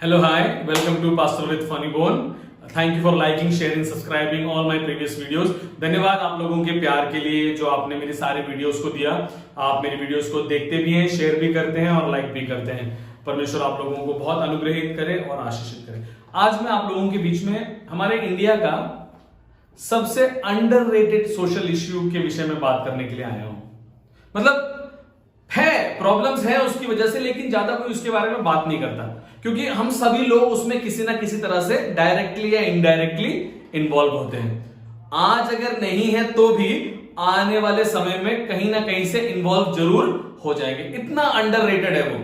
Hello, hi, welcome to Pastor with Funny Bone. Thank you for liking, sharing, subscribing all my previous videos. धन्यवाद आप लोगों के प्यार के लिए जो आपने मेरे सारे वीडियोस को दिया। आप मेरे वीडियोस को देखते भी हैं, शेयर भी करते हैं और लाइक भी करते हैं। परमेश्वर आप लोगों को बहुत अनुग्रहित करे और आशीषित करे। आज मैं आप लोगों के बीच में हमारे इंडिया का सबसे अंडररेटेड सोशल इश्यू के विषय में बात करने के लिए आया हूं। मतलब है, प्रॉब्लम्स है उसकी वजह से, लेकिन ज्यादा कोई उसके बारे में बात नहीं करता क्योंकि हम सभी लोग उसमें किसी ना किसी तरह से डायरेक्टली या इनडायरेक्टली इन्वॉल्व होते हैं। आज अगर नहीं है तो भी आने वाले समय में कहीं ना कहीं से इन्वॉल्व जरूर हो जाएंगे। इतना अंडररेटेड है वो,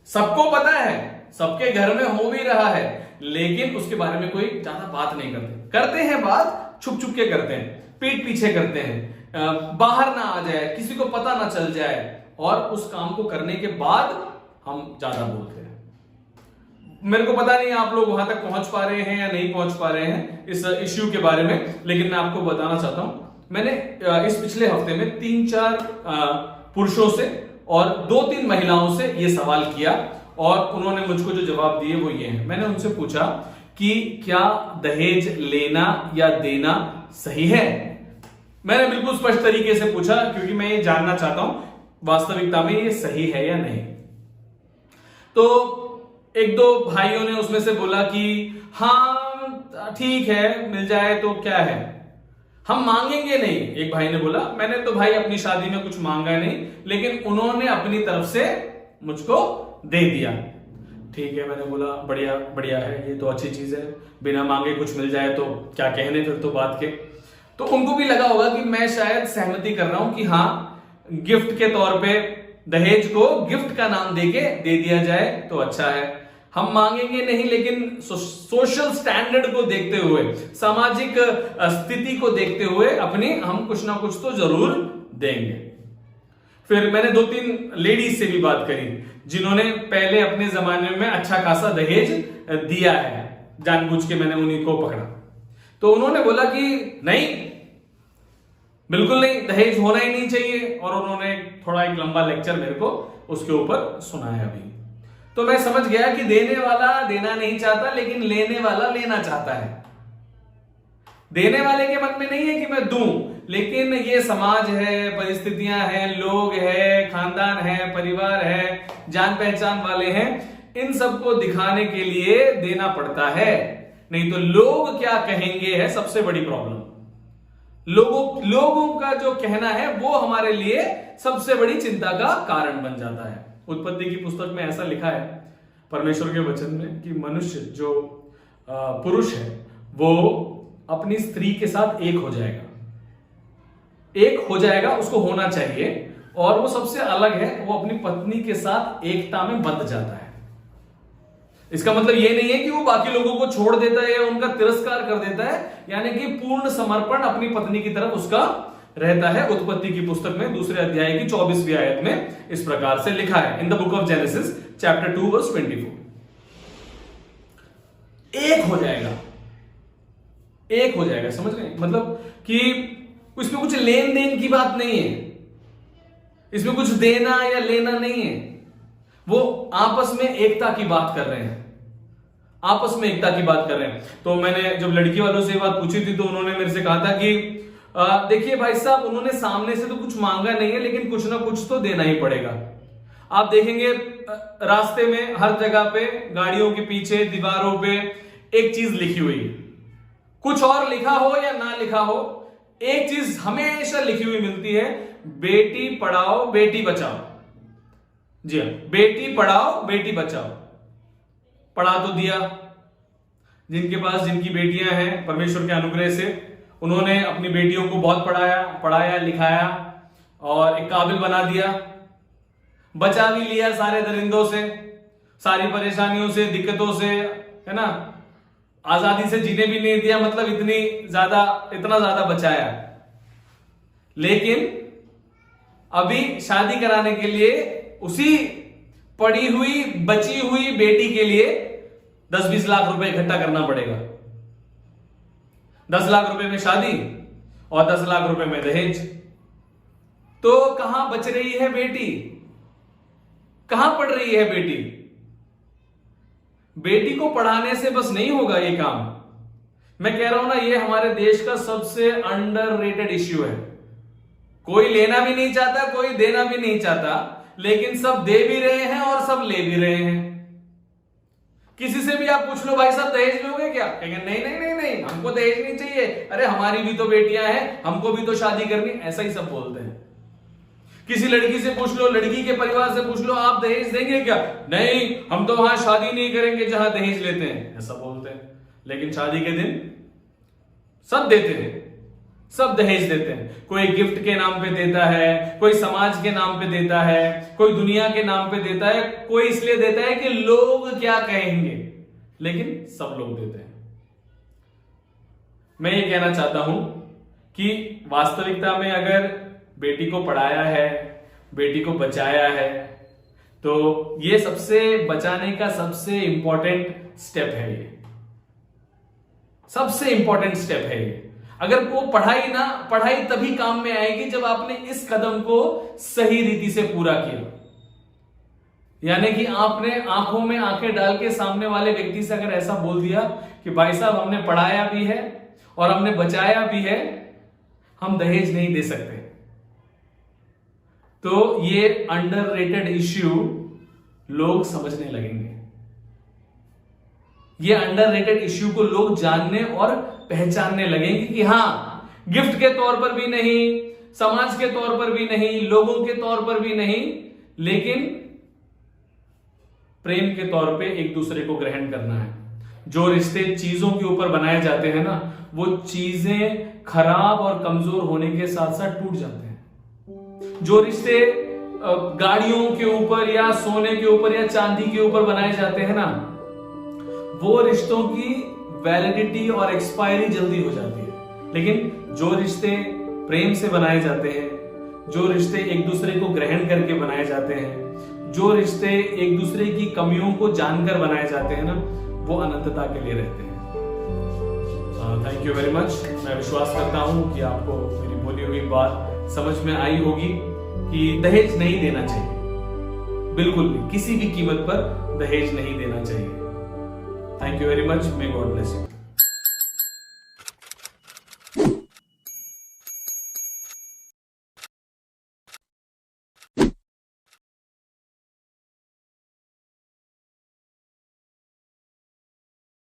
सबको पता है, सबके घर में हो भी रहा है, लेकिन उसके बारे में कोई ज्यादा बात नहीं करते हैं बात छुप छुप के करते हैं, पीठ पीछे करते हैं, बाहर ना आ जाए, किसी को पता ना चल जाए, और उस काम को करने के बाद हम ज्यादा बोलते हैं। मेरे को पता नहीं आप लोग वहां तक पहुंच पा रहे हैं या नहीं पहुंच पा रहे हैं इस इश्यू के बारे में, लेकिन मैं आपको बताना चाहता हूं। मैंने इस पिछले हफ्ते में 3-4 पुरुषों से और 2-3 महिलाओं से यह सवाल किया और उन्होंने मुझको जो जवाब दिए वो ये हैं। मैंने उनसे पूछा कि क्या दहेज लेना या देना सही है। मैंने बिल्कुल स्पष्ट तरीके से पूछा क्योंकि मैं ये जानना चाहता हूं वास्तविकता में ये सही है या नहीं। तो 1-2 भाइयों ने उसमें से बोला कि हाँ ठीक है, मिल जाए तो क्या है, हम मांगेंगे नहीं। एक भाई ने बोला मैंने तो भाई अपनी शादी में कुछ मांगा नहीं, लेकिन उन्होंने अपनी तरफ से मुझको दे दिया। ठीक है, मैंने बोला बढ़िया बढ़िया है, ये तो अच्छी चीज है, बिना मांगे कुछ मिल जाए तो क्या कहने फिर तो बात के। तो उनको भी लगा होगा कि मैं शायद सहमति कर रहा हूं कि हाँ गिफ्ट के तौर पे दहेज को गिफ्ट का नाम देके दे दिया जाए तो अच्छा है। हम मांगेंगे नहीं, लेकिन सोशल स्टैंडर्ड को देखते हुए, सामाजिक स्थिति को देखते हुए अपनी हम कुछ ना कुछ तो जरूर देंगे। फिर मैंने 2-3 लेडीज से भी बात करी जिन्होंने पहले अपने जमाने में अच्छा खासा दहेज दिया है, जानबूझ के मैंने उन्हीं को पकड़ा। तो उन्होंने बोला कि नहीं, बिल्कुल नहीं, दहेज होना ही नहीं चाहिए, और उन्होंने थोड़ा एक लंबा लेक्चर मेरे को उसके ऊपर सुनाया अभी। तो मैं समझ गया कि देने वाला देना नहीं चाहता, लेकिन लेने वाला लेना चाहता है। देने वाले के मन में नहीं है कि मैं दूं, लेकिन ये समाज है, परिस्थितियां हैं, लोग हैं, खानदान है, परिवार है, जान पहचान वाले हैं, इन सबको दिखाने के लिए देना पड़ता है। नहीं तो लोग क्या कहेंगे है सबसे बड़ी प्रॉब्लम। लोगों का जो कहना है वो हमारे लिए सबसे बड़ी चिंता का कारण बन जाता है। उत्पत्ति की पुस्तक में ऐसा लिखा है परमेश्वर के वचन में कि मनुष्य जो पुरुष है वो अपनी स्त्री के साथ एक हो जाएगा, उसको होना चाहिए, और वो सबसे अलग है, वो अपनी पत्नी के साथ एकता में बंध जाता है। इसका मतलब ये नहीं है कि वो बाकी लोगों को छोड़ देता है या उनका तिरस्कार कर देता है, यानी कि पूर्ण समर्पण अपनी पत्नी की तरफ उसका रहता है। उत्पत्ति की पुस्तक में 2 अध्याय की 24वीं आयत में इस प्रकार से लिखा है, in the book of Genesis chapter 2 verse 24। एक हो जाएगा, समझ रहे हैं? मतलब कि इसमें कुछ लेन देन की बात नहीं है, इसमें कुछ देना या लेना नहीं है, वो आपस में एकता की बात कर रहे हैं, आपस में एकता की बात कर रहे हैं। तो मैंने जब लड़की वालों से ये बात पूछी थी तो उन्होंने मेरे से कहा था कि देखिए भाई साहब, उन्होंने सामने से तो कुछ मांगा नहीं है, लेकिन कुछ ना कुछ तो देना ही पड़ेगा। आप देखेंगे रास्ते में हर जगह पे, गाड़ियों के पीछे, दीवारों पे एक चीज लिखी हुई है, कुछ और लिखा हो या ना लिखा हो, एक चीज हमेशा लिखी हुई मिलती है, बेटी पढ़ाओ बेटी बचाओ। जी हाँ, बेटी पढ़ाओ बेटी बचाओ। पढ़ा तो दिया, जिनके पास जिनकी बेटियां हैं परमेश्वर के अनुग्रह से, उन्होंने अपनी बेटियों को बहुत पढ़ाया लिखाया और एक काबिल बना दिया, बचा भी लिया सारे दरिंदों से, सारी परेशानियों से, दिक्कतों से, है ना, आजादी से जीने भी नहीं दिया, मतलब इतना ज्यादा बचाया। लेकिन अभी शादी कराने के लिए उसी पड़ी हुई बची हुई बेटी के लिए 10-20 लाख रुपए इकट्ठा करना पड़ेगा। 10 लाख रुपए में शादी और 10 लाख रुपए में दहेज। तो कहां बच रही है बेटी, कहां पढ़ रही है बेटी? बेटी को पढ़ाने से बस नहीं होगा ये काम। मैं कह रहा हूं ना, ये हमारे देश का सबसे अंडररेटेड इश्यू है। कोई लेना भी नहीं चाहता, कोई देना भी नहीं चाहता, लेकिन सब दे भी रहे हैं और सब ले भी रहे हैं। किसी से भी आप पूछ लो, भाई साहब दहेज लोगे क्या? कहेंगे नहीं नहीं नहीं नहीं, हमको दहेज नहीं चाहिए, अरे हमारी भी तो बेटियां हैं, हमको भी तो शादी करनी, ऐसा ही सब बोलते हैं। किसी लड़की से पूछ लो, लड़की के परिवार से पूछ लो, आप दहेज देंगे क्या? नहीं, हम तो वहां शादी नहीं करेंगे जहां दहेज लेते हैं, ऐसा बोलते हैं। लेकिन शादी के दिन सब देते हैं, सब दहेज देते हैं। कोई गिफ्ट के नाम पे देता है, कोई समाज के नाम पे देता है, कोई दुनिया के नाम पे देता है, कोई इसलिए देता है कि लोग क्या कहेंगे, लेकिन सब लोग देते हैं। मैं ये कहना चाहता हूं कि वास्तविकता में अगर बेटी को पढ़ाया है, बेटी को बचाया है, तो ये सबसे बचाने का सबसे इंपॉर्टेंट स्टेप है। ये सबसे इंपॉर्टेंट स्टेप है ये। अगर वो पढ़ाई तभी काम में आएगी जब आपने इस कदम को सही रीति से पूरा किया। यानी कि आपने आंखों में आंखें डाल के सामने वाले व्यक्ति से अगर ऐसा बोल दिया कि भाई साहब हमने पढ़ाया भी है और हमने बचाया भी है, हम दहेज नहीं दे सकते, तो ये अंडररेटेड इश्यू लोग समझने लगेंगे। ये अंडररेटेड इश्यू को लोग जानने और पहचानने लगेंगे कि हां, गिफ्ट के तौर पर भी नहीं, समाज के तौर पर भी नहीं, लोगों के तौर पर भी नहीं, लेकिन प्रेम के तौर पे एक दूसरे को ग्रहण करना है। जो रिश्ते चीजों के ऊपर बनाए जाते हैं ना, वो चीजें खराब और कमजोर होने के साथ साथ टूट जाते हैं। जो रिश्ते गाड़ियों के ऊपर या सोने के ऊपर या चांदी के ऊपर बनाए जाते हैं ना, वो रिश्तों की वैलिडिटी और एक्सपायरी जल्दी हो जाती है। लेकिन जो रिश्ते प्रेम से बनाए जाते हैं, जो रिश्ते एक दूसरे को ग्रहण करके बनाए जाते हैं, जो रिश्ते एक दूसरे की कमियों को जानकर बनाए जाते हैं ना, वो अनंतता के लिए रहते हैं। Thank you very much. मैं विश्वास करता हूं कि आपको मेरी बोली हुई बात समझ में आई होगी कि दहेज नहीं देना चाहिए, बिल्कुल भी किसी भी कीमत पर दहेज नहीं देना चाहिए। Thank you very much. May God bless you.